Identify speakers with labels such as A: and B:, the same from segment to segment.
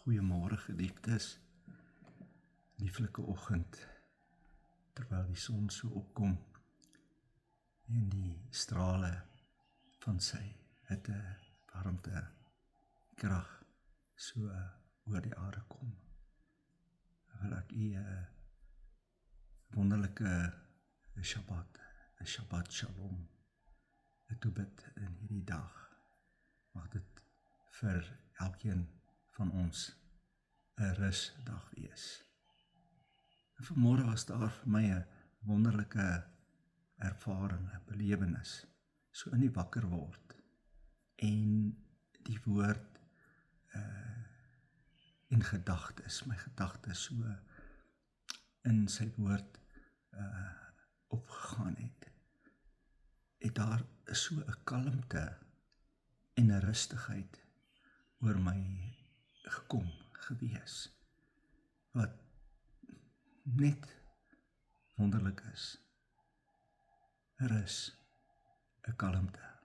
A: Goeiemôre geliefdes, lieflike oggend, terwyl die son so opkom en die strale van sy hitte, warmte, krag so oor die aarde kom. Wil ek u 'n wonderlike Shabbat Shalom toebid in hierdie dag. Mag dit vir elkeen van ons 'n rusdag wees. En vanmôre was daar vir my 'n wonderlike ervaring, 'n belewenis, so in die wakker word en die woord en gedagtes, my gedagtes so in sy woord opgegaan het daar so 'n kalmte en 'n rustigheid oor my gewees, wat net wonderlik is. Rus, 'n kalmte,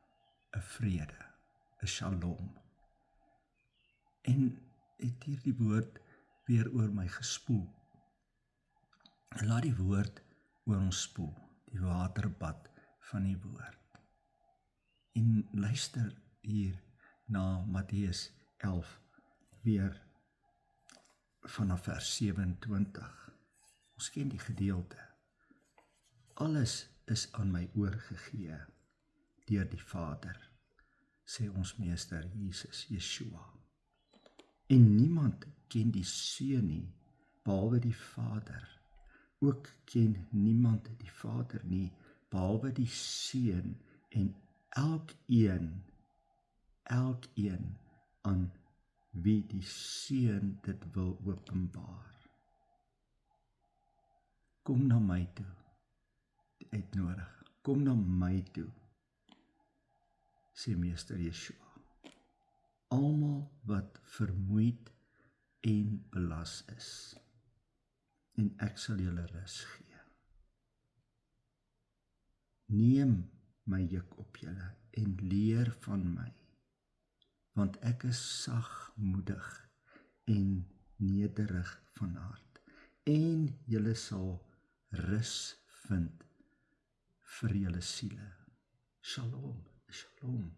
A: 'n vrede, 'n shalom. En het hierdie woord weer oor my gespoel. En laat die woord oor ons spoel, die waterbad van die woord. En luister hier na Matteus 11, weer vanaf vers 27. Ons ken die gedeelte. Alles is aan my oorgegee deur die Vader, sê ons meester Jesus, Yeshua. En niemand ken die Seun nie, behalwe die Vader. Ook ken niemand die Vader nie, behalwe die Seun en elkeen aan wie die Seun dit wil openbaar. Kom na my toe, die uitnodiging. Kom na my toe, sê meester Yeshua. Almal wat vermoeid en belas is, en ek sal julle rus gee. Neem my juk op julle en leer van my, want ek is sagmoedig en nederig van hart, en julle sal rus vind vir julle siele. Shalom, shalom.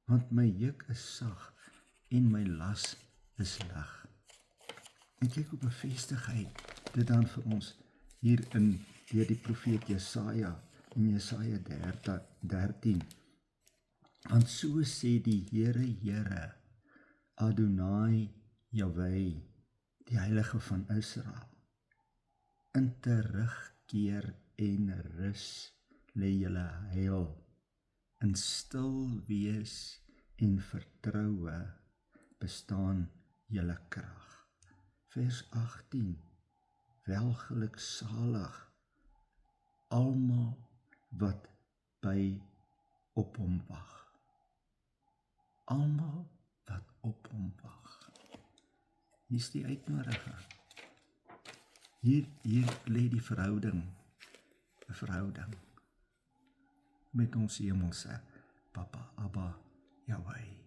A: Want my juk is sag en my las is lig. En kyk hoe bevestig hy dit dan vir ons hier deur die profeet Jesaja, in Jesaja 13. Want so sê die Here, Adonai Jahweh, die Heilige van Israel, in terugkeer en rus lê julle heil, in stil wees en vertroue bestaan julle krag. Vers 18, welgeluksalig almal wat op hom wag. Almal wat op hom wag. Hier is die uitnodiging. Hier lê die verhouding, 'n verhouding met ons hemelse Papa, Abba, Yahweh.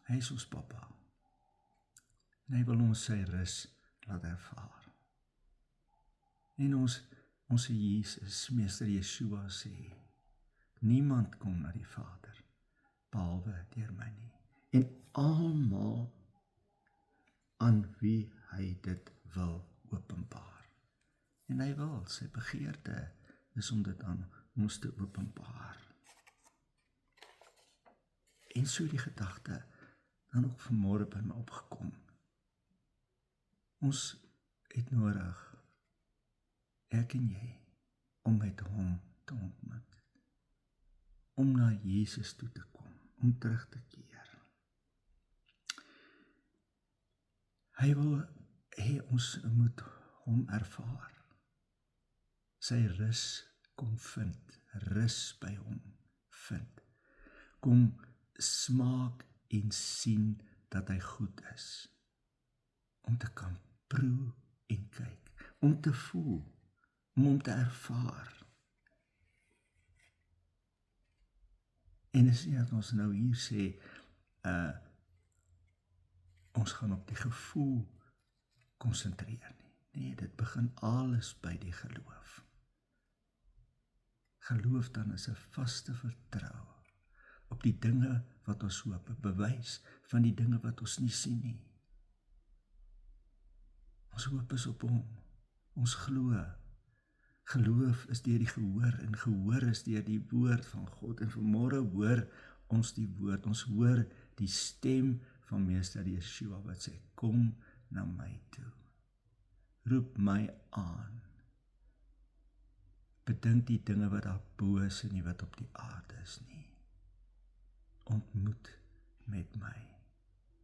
A: Hy is ons Papa. En hy wil ons sy rus laat ervaar. En ons Jesus, meester Yeshua sê, niemand kom na die Vader, behalwe deur my nie. En almal aan wie hy dit wil openbaar. En hy wil, sy begeerte is om dit aan ons te openbaar. En so die gedagte dan ook vanmôre by my opgekom. Ons het nodig, ek en jy, om met hom te ontmoet. Om na Jesus toe te kom, om terug te keer. Hy wil hê ons moet hom ervaar. Sy rus kom vind, rus by hom vind. Kom smaak en sien dat hy goed is. Om te kan proe en kyk, om te voel, om hom te ervaar. En is nie dat ons nou hier sê, ons ons gaan op die gevoel konsentreer nie. Nee, dit begin alles by die geloof. Geloof dan is 'n vaste vertroue op die dinge wat ons hoop, 'n bewys van die dinge wat ons nie sien nie. Ons hoop is op hom, ons glo. Geloof is deur die gehoor en gehoor is deur die woord van God en vanmôre hoor ons die woord, ons hoor die stem van Meester Yeshua wat sê, kom na my toe, roep my aan, bedink die dinge wat daar bo is en nie wat op die aarde is nie, ontmoet met my,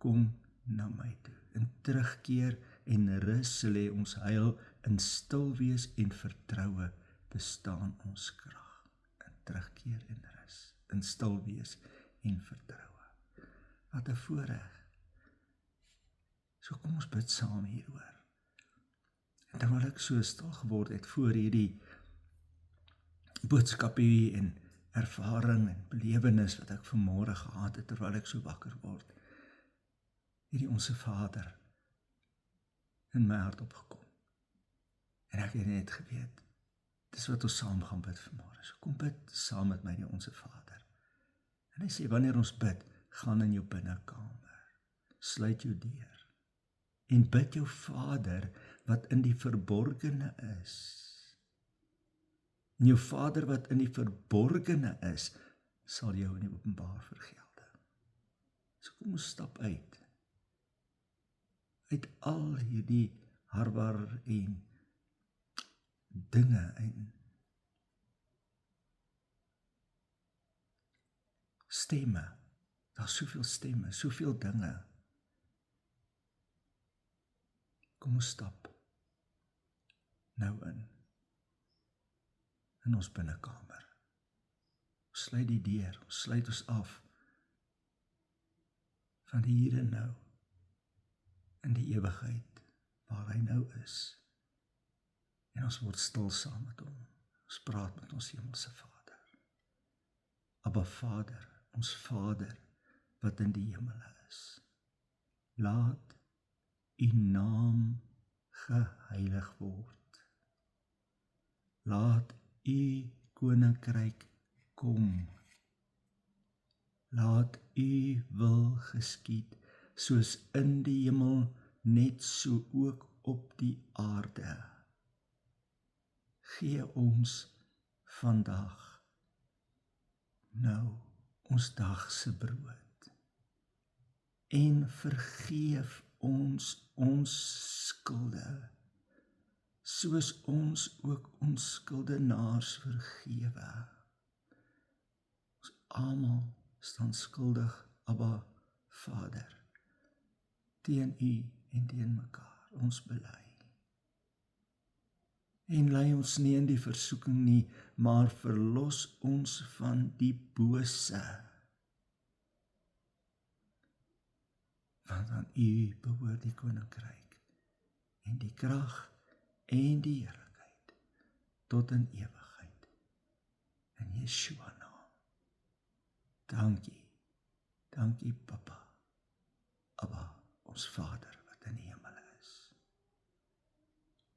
A: kom na my toe, in terugkeer en rus sal hê ons heil, in stil wees en vertroue bestaan ons krag, in terugkeer en rus, in stil wees en vertroue. Wat 'n voorreg. So kom ons bid saam hieroor. En terwyl ek so stil geword het voor hierdie boodskapie en ervaring en belewenis wat ek vanmôre gehad het terwyl ek so wakker word, hierdie Onse Vader in my hart opgekom. En ek het net geweet, dis wat ons saam gaan bid vanmôre. So kom bid saam met my die Onse Vader. En hy sê, wanneer ons bid, gaan in jou binnekamer, sluit jou deur, en bid jou Vader wat in die verborgene is. En jou Vader wat in die verborgene is, sal jou in die openbaar vergelde. So kom ons stap uit al hierdie harwar en dinge en stemme, daar is soveel stemme, soveel dinge. Kom ons stap nou in ons binnekamer. Ons sluit die deur, ons sluit ons af van die hier en nou, in die ewigheid, waar hy nou is. En ons word stil saam met hom. Ons praat met ons hemelse Vader. Abba Vader, ons Vader, wat in die hemele is. Laat u naam geheilig word. Laat u koninkryk kom. Laat u wil geskied, soos in die hemel, net so ook op die aarde. Gee ons vandag nou ons dagse brood en vergeef ons skulde, soos ons ook ons skuldenaars vergewe. Ons almal staan skuldig, Abba Vader, teen u en teen mekaar, ons bely. En lei ons nie in die versoeking nie, maar verlos ons van die bose. Want aan u behoort die koninkryk, en die krag, en die heerlikheid, tot in ewigheid. In Yeshua naam. Dankie Papa, Abba, ons Vader wat in die hemel is.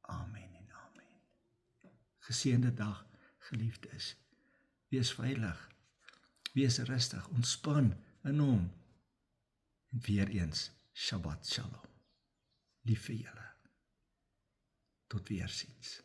A: Amen en amen. Geseënde dag, geliefdes. Wees veilig, wees rustig, ontspan in hom. En weer eens, Shabbat Shalom. Lief vir julle. Tot weerziens.